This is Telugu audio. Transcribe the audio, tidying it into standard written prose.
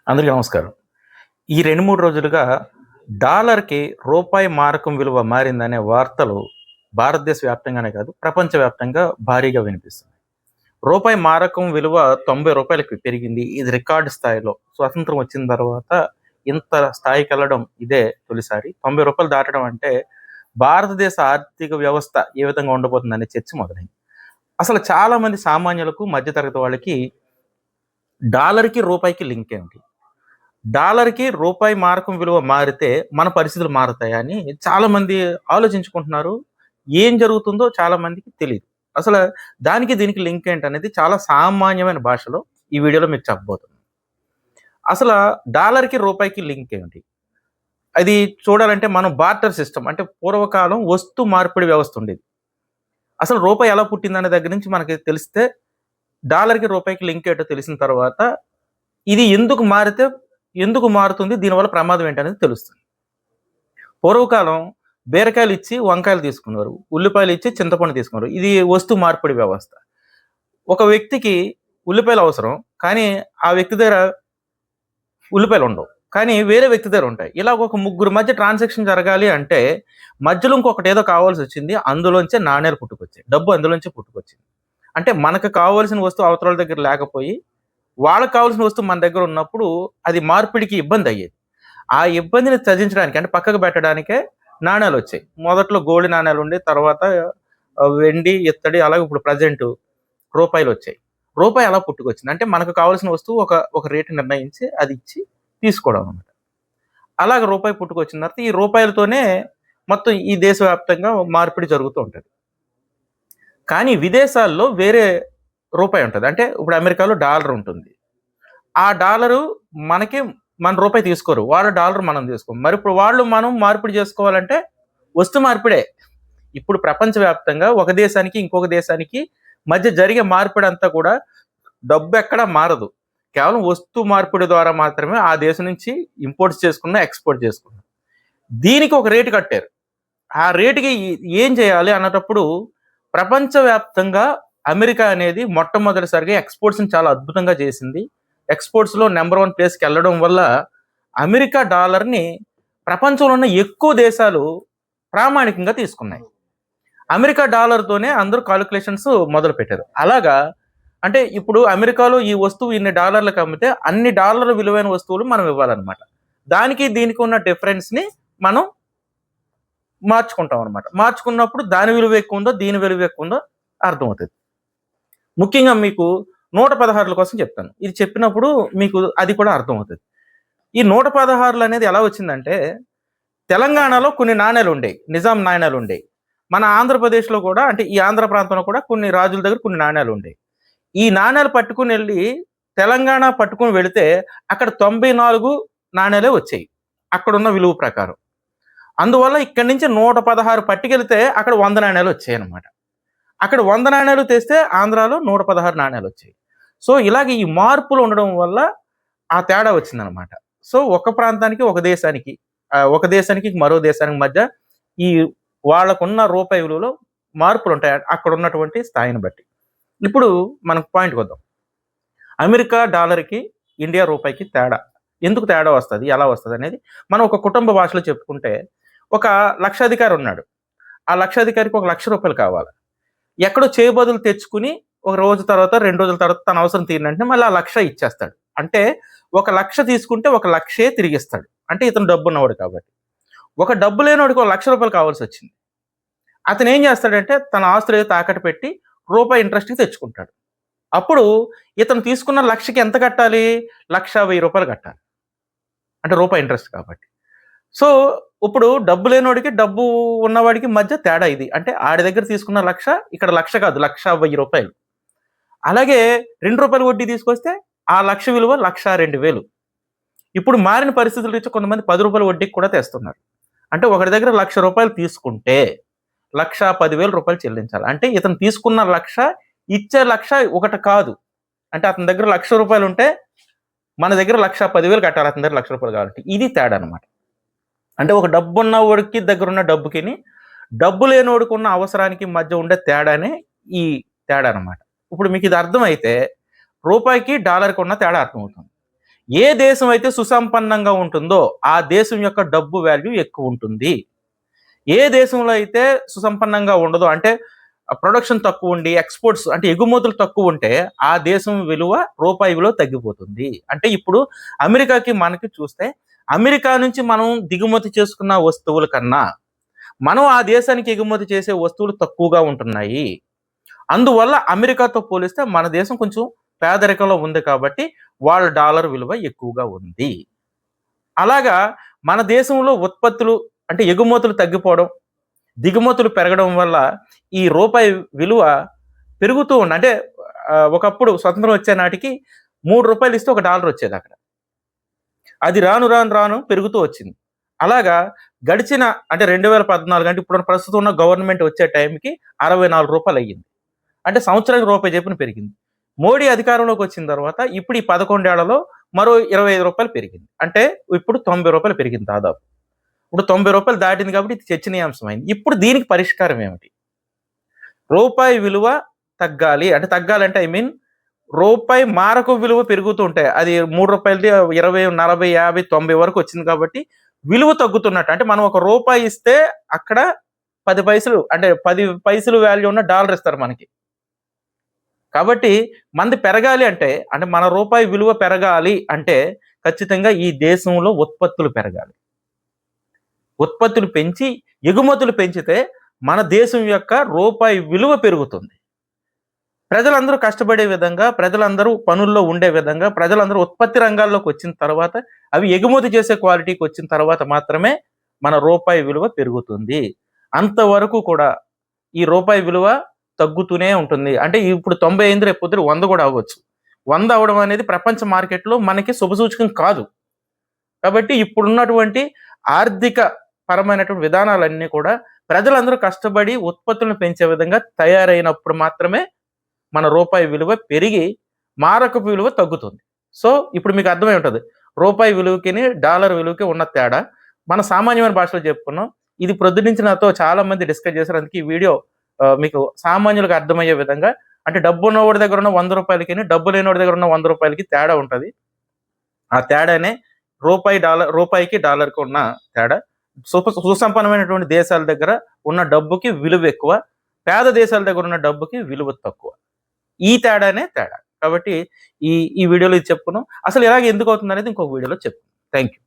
అందరికీ నమస్కారం. ఈ 2, 3 రోజులుగా డాలర్‌కి రూపాయి మారకం విలువ మారిందనే వార్తలు భారతదేశ వ్యాప్తంగానే కాదు, ప్రపంచవ్యాప్తంగా భారీగా వినిపిస్తున్నాయి. రూపాయి మారకం విలువ రూ. 90కి పెరిగింది. ఇది రికార్డ్ స్థాయిలో. స్వతంత్రం వచ్చిన తర్వాత ఇంత స్థాయికెళ్ళడం ఇదే తొలిసారి. రూ. 90 దాటడం అంటే భారతదేశ ఆర్థిక వ్యవస్థ ఏ విధంగా ఉండబోతుందనే చర్చ మొదలైంది. అసలు చాలామంది సామాన్యులకు, మధ్యతరగతి వాళ్ళకి డాలర్‌కి, రూపాయికి లింక్ ఏమిటి? డాలర్‌కి రూపాయి మారకం విలువ మారితే మన పరిస్థితులు మారతాయా అని చాలామంది ఆలోచించుకుంటున్నారు. ఏం జరుగుతుందో చాలా మందికి తెలీదు. అసలు దానికి దీనికి లింక్ ఏంటనేది చాలా సామాన్యమైన భాషలో ఈ వీడియోలో మీకు చెప్పబోతున్నాను. అసల డాలర్‌కి, రూపాయికి లింక్ ఏమిటి? అది చూడాలంటే మనం బార్టర్ సిస్టమ్ అంటే పూర్వకాలం వస్తు మార్పిడి వ్యవస్థ ఉండేది. అసలు రూపాయి ఎలా పుట్టిందనే దగ్గర నుంచి మనకి తెలిస్తే డాలర్‌కి, రూపాయికి లింక్ ఏంటో తెలిసిన తర్వాత ఇది ఎందుకు మారుతుంది? దీనివల్ల ప్రమాదం ఏంటనేది తెలుస్తుంది. పూర్వకాలం బీరకాయలు ఇచ్చి వంకాయలు తీసుకునేవారు. ఉల్లిపాయలు ఇచ్చి చింతపండు తీసుకునేవారు. ఇది వస్తు మార్పిడి వ్యవస్థ. ఒక వ్యక్తికి ఉల్లిపాయలు అవసరం. కానీ ఆ వ్యక్తి దగ్గర ఉల్లిపాయలు ఉండవు. కానీ వేరే వ్యక్తి దగ్గర ఉంటాయి. ఇలాగ ఒక ముగ్గురు మధ్య ట్రాన్సాక్షన్ జరగాలి అంటే మధ్యలో ఇంకొకటేదో కావాల్సొచ్చింది. అందులోంచే నాణేలు పుట్టుకొచ్చాయి. డబ్బు అందులోంచే పుట్టుకొచ్చింది. అంటే మనకు కావాల్సిన వస్తువు అవతలోళ్ళ దగ్గర లేకపోయి వాళ్ళకి కావాల్సిన వస్తువు మన దగ్గర ఉన్నప్పుడు అది మార్పిడికి ఇబ్బందయ్యేది. ఆ ఇబ్బందిని త్యజించడానికి అంటే పక్కకు పెట్టడానికే నాణేలొచ్చాయి. మొదట్లో గోల్డ్ నాణేలుండేయి. తర్వాత వెండి, ఇత్తడి అలాగే ఇప్పుడు ప్రెజెంట్ రూపాయలొచ్చాయి. రూపాయి ఎలా పుట్టుకొచ్చింది? అంటే మనకు కావాల్సిన వస్తువు ఒక రేటు నిర్ణయించి అది ఇచ్చి తీసుకోవడం అన్నమాట. అలాగ రూపాయి పుట్టుకొచ్చిన తర్వాత ఈ రూపాయలతోనే మొత్తం ఈ దేశవ్యాప్తంగా మార్పిడి జరుగుతూ ఉంటది. కానీ విదేశాల్లో వేరే రూపాయి ఉంటది. అంటే ఇప్పుడు అమెరికాలో డాలర్ ఉంటుంది. ఆ డాలరు మనకి మన రూపాయి తీసుకోరు. వాళ్ళ డాలర్ మనం తీసుకోం. మరి ఇప్పుడు మనం మార్పిడి చేసుకోవాలంటే వస్తు మార్పిడే. ఇప్పుడు ప్రపంచవ్యాప్తంగా ఒక దేశానికి, ఇంకొక దేశానికి మధ్య జరిగే మార్పిడంతా కూడా డబ్బు ఎక్కడా మారదు. కేవలం వస్తు మార్పిడి ద్వారా మాత్రమే ఆ దేశం నుంచి ఇంపోర్ట్స్ చేసుకున్నా, ఎక్స్‌పోర్ట్ చేసుకున్నా. దీనికి ఒక రేట్ కట్టారు. ఆ రేట్‌కి ఏం చేయాలి అన్నటప్పుడు ప్రపంచవ్యాప్తంగా అమెరికా అనేది మొట్టమొదటిసారిగా ఎక్స్‌పోర్ట్స్‌ని చాలా అద్భుతంగా చేసింది. ఎక్స్‌పోర్ట్స్‌లో నంబర్ 1 ప్లేస్‌కెళ్ళడం వల్ల అమెరికా డాలర్‌ని ప్రపంచంలో ఉన్న ఎక్కువ దేశాలు ప్రామాణికంగా తీసుకున్నాయి. అమెరికా డాలర్‌తోనే అందరూ కాలిక్యులేషన్స్ మొదలుపెట్టారు. అలాగా అంటే ఇప్పుడు అమెరికాలో ఈ వస్తువు ఇన్ని డాలర్లకు అమ్మితే అన్ని డాలర్ల విలువైన వస్తువులు మనం ఇవ్వాలన్నమాట. దానికి దీనికి ఉన్న డిఫరెన్స్‌ని మనం మార్చుకుంటాం అన్నమాట. మార్చుకున్నప్పుడు దాని విలువ ఎక్కువుందో, దీని విలువ ఎక్కువుందో అర్థమవుతది. ముఖ్యంగా మీకు 116ల కోసం చెప్తాను. ఇది చెప్పినప్పుడు మీకు అది కూడా అర్థమవుతది. ఈ 116 అనేది ఎలా వచ్చిందంటే తెలంగాణలో కొన్ని నాణేలుండేయి. నిజాం నాణేలుండేయి. మన ఆంధ్రప్రదేశ్‌లో కూడా అంటే ఈ ఆంధ్ర ప్రాంతంలో కూడా కొన్ని రాజుల దగ్గర కొన్ని నాణేలుండేయి. ఈ నాణేలు పట్టుకొనెళ్ళి తెలంగాణ పట్టుకొని వెళితే అక్కడ 94 నాణేలే వచ్చాయి. అక్కడున్న విలువ ప్రకారం. అందువల్ల ఇక్కడి నుంచి 116 పట్టుకెళ్తే అక్కడ 100 నాణేలు వచ్చాయన్నమాట. అక్కడ 100 నాణేలు తెస్తే ఆంధ్రాలో 116 నాణేలొచ్చాయి. సో, ఇలాగ ఈ మార్పులు ఉండడం వల్ల ఆ తేడా వచ్చిందనమాట. సో, ఒక ప్రాంతానికి, ఒక దేశానికి మరో దేశానికి మధ్య ఈ వాళ్ళకున్న రూపాయి విలువలో మార్పులుంటాయి. అక్కడున్నటువంటి స్థాయిని బట్టి. ఇప్పుడు మనకు పాయింట్‌కొద్దాం. అమెరికా డాలర్‌కి, ఇండియా రూపాయికి తేడా. ఎందుకు తేడా వస్తది? ఎలా వస్తదనేది మనం ఒక కుటుంబ భాషలో చెప్పుకుంటే ఒక లక్షాధికారి ఉన్నాడు. ఆ లక్షాధికారికి ఒక రూ. 1,00,000 కావాలి. ఎక్కడో చేబదులు తెచ్చుకుని ఒక రోజు తర్వాత, 2 రోజుల తర్వాత తన అవసరం తీరిన వెంటనే మళ్ళీ ఆ 1,00,000 ఇచ్చేస్తాడు. అంటే ఒక 1,00,000 తీసుకుంటే ఒక 1,00,000 తిరిగిస్తాడు. అంటే ఇతను డబ్బున్నవాడు కాబట్టి. ఒక డబ్బు లేనోడికి ఒక రూ. 1,00,000 కావాల్సొచ్చింది. అతను ఏం చేస్తాడంటే తన ఆస్తులేదో తాకట్టు పెట్టి రూపాయి ఇంట్రెస్ట్‌కి తెచ్చుకుంటాడు. అప్పుడు ఇతను తీసుకున్న 1,00,000కి ఎంత కట్టాలి? రూ. 1,10,000 కట్టాలి. అంటే రూపాయి ఇంట్రెస్ట్ కాబట్టి. సో, ఇప్పుడు డబ్బు లేనోడికి, డబ్బు ఉన్నవాడికి మధ్య తేడా ఇది. అంటే ఆడి దగ్గర తీసుకున్న 1,00,000 ఇక్కడ 1,00,000 కాదు. రూ. 1,10,000. అలాగే రూ. 2 వడ్డీ తీసుకొస్తే ఆ 1,00,000 విలువ 1,02,000. ఇప్పుడు మారిన పరిస్థితుల రీత్యా కొంతమంది రూ. 10 వడ్డీకి కూడా తెస్తున్నారు. అంటే ఒకడి దగ్గర రూ. 1,00,000 తీసుకుంటే రూ. 1,10,000 చెల్లించాలి. అంటే ఇతను తీసుకున్న 1,00,000 ఇచ్చే 1,00,000 ఒకటి కాదు. అంటే అతని దగ్గర రూ. 1,00,000 ఉంటే మన దగ్గర 1,10,000 కట్టాలి. అతని దగ్గర రూ. 1,00,000 కావాలంటే. ఇది తేడా అన్నమాట. అంటే ఒక డబ్బున్నోడికి దగ్గరున్న డబ్బుకిని, డబ్బు లేనోడికున్న అవసరానికి మధ్య ఉండే తేడానే ఈ తేడా అన్నమాట. ఇప్పుడు మీకు ఇది అర్థమైతే రూపాయికి, డాలర్‌కి ఉన్న తేడా అర్థమవుతుంది. ఏ దేశం అయితే సుసంపన్నంగా ఉంటుందో ఆ దేశం యొక్క డబ్బు వాల్యూ ఎక్కువ ఉంటుంది. ఏ దేశంలో అయితే సుసంపన్నంగా ఉండదో, అంటే ప్రొడక్షన్ తక్కువ ఉండి ఎక్స్‌పోర్ట్స్ అంటే ఎగుమతులు తక్కువ ఉంటే ఆ దేశం విలువ, రూపాయి విలువ తగ్గిపోతుంది. అంటే ఇప్పుడు అమెరికాకి మనకి చూస్తే, అమెరికా నుంచి మనం దిగుమతి చేసుకున్న వస్తువుల కన్నా మనం ఆ దేశానికి ఎగుమతి చేసే వస్తువులు తక్కువగా ఉంటున్నాయి. అందువల్ల అమెరికాతో పోలిస్తే మన దేశం కొంచెం పేదరికంలో ఉంది కాబట్టి వాళ్ళ డాలర్ విలువ ఎక్కువగా ఉంది. అలాగా మన దేశంలో ఉత్పత్తులు అంటే ఎగుమతులు తగ్గిపోవడం, దిగుమతులు పెరగడం వల్ల ఈ రూపాయి విలువ పెరుగుతూ అంటే ఒకప్పుడు స్వతంత్రం వచ్చే నాటికి రూ. 3 ఇస్తే ఒక డాలర్ వచ్చేదక్కడ. అది రాను రాను రాను పెరుగుతూ వచ్చింది. అలాగా గడిచిన అంటే 2014 అంటే ఇప్పుడు ప్రస్తుతం ఉన్న గవర్నమెంట్ వచ్చే టైంకి రూ. 64 అయ్యింది. అంటే సంవత్సరానికి రూపాయి చొప్పున పెరిగింది. మోడీ అధికారంలోకి వచ్చిన తర్వాత ఇప్పుడు ఈ 11 ఏళ్లలో మరో రూ. 25 పెరిగింది. అంటే ఇప్పుడు రూ. 90 పెరిగింది దాదాపు. ఇప్పుడు రూ. 90 దాటింది కాబట్టి ఇది చర్చనీయాంశమైంది. ఇప్పుడు దీనికి పరిష్కారం ఏమిటి? రూపాయి విలువ తగ్గాలి. అంటే తగ్గాలంటే ఐ మీన్ రూపాయి మారకం విలువ పెరుగుతూ ఉంటాయి. అది రూ. 3ది 20, 40, 50, 90 వరకు వచ్చింది కాబట్టి విలువ తగ్గుతున్నట్టు. అంటే మనం ఒక రూపాయి ఇస్తే అక్కడ 10 పైసలు అంటే 10 పైసలు వాల్యూ ఉన్న డాలర్ ఇస్తారు మనకి. కాబట్టి మనది పెరగాలి అంటే మన రూపాయి విలువ పెరగాలి అంటే ఖచ్చితంగా ఈ దేశంలో ఉత్పత్తులు పెరగాలి. ఉత్పత్తులు పెంచి ఎగుమతులు పెంచితే మన దేశం యొక్క రూపాయి విలువ పెరుగుతుంది. ప్రజలందరూ కష్టపడే విధంగా, ప్రజలందరూ పనుల్లో ఉండే విధంగా, ప్రజలందరూ ఉత్పత్తి రంగాల్లోకి వచ్చిన తర్వాత అవి ఎగుమతి చేసే క్వాలిటీకి వచ్చిన తర్వాత మాత్రమే మన రూపాయి విలువ పెరుగుతుంది. అంతవరకు కూడా ఈ రూపాయి విలువ తగ్గుతూనే ఉంటుంది. అంటే ఇప్పుడు 90 అయింది, రేపు పొద్దున 100 కూడా అవ్వచ్చు. 100 అవ్వడం అనేది ప్రపంచ మార్కెట్‌లో మనకి శుభసూచకం కాదు. కాబట్టి ఇప్పుడున్నటువంటి ఆర్థిక పరమైనటువంటి విధానాలన్నీ కూడా ప్రజలందరూ కష్టపడి ఉత్పత్తులను పెంచే విధంగా తయారైనప్పుడు మాత్రమే మన రూపాయి విలువ పెరిగి మారకపు విలువ తగ్గుతుంది. సో, ఇప్పుడు మీకు అర్థమై ఉంటది. రూపాయి విలువకిని, డాలర్ విలువకి ఉన్న తేడా. మన సామాన్యమైన భాషలో చెప్పుకున్నాం. ఇది ప్రొద్దునుంచి నాతో చాలా మంది డిస్కస్ చేశారు. అందుకే ఈ వీడియో మీకు సామాన్యులకు అర్థమయ్యే విధంగా, అంటే డబ్బున్నోడి దగ్గర ఉన్న రూ. 100కిని, డబ్బు లేనోడి దగ్గర ఉన్న రూ. 100కి తేడా ఉంటది. ఆ తేడానే రూపాయికి, డాలర్‌కి ఉన్న తేడా. సుసంపన్నమైనటువంటి దేశాల దగ్గర ఉన్న డబ్బుకి విలువ ఎక్కువ. పేద దేశాల దగ్గర ఉన్న డబ్బుకి విలువ తక్కువ. ఈ తేడానే తేడా. కాబట్టి ఈ వీడియోలో ఇది చెప్పుకున్నాం. అసలు ఇలాగ ఎందుకు అవుతుందనేది ఇంకొక వీడియోలో చెప్తాను. Thank you.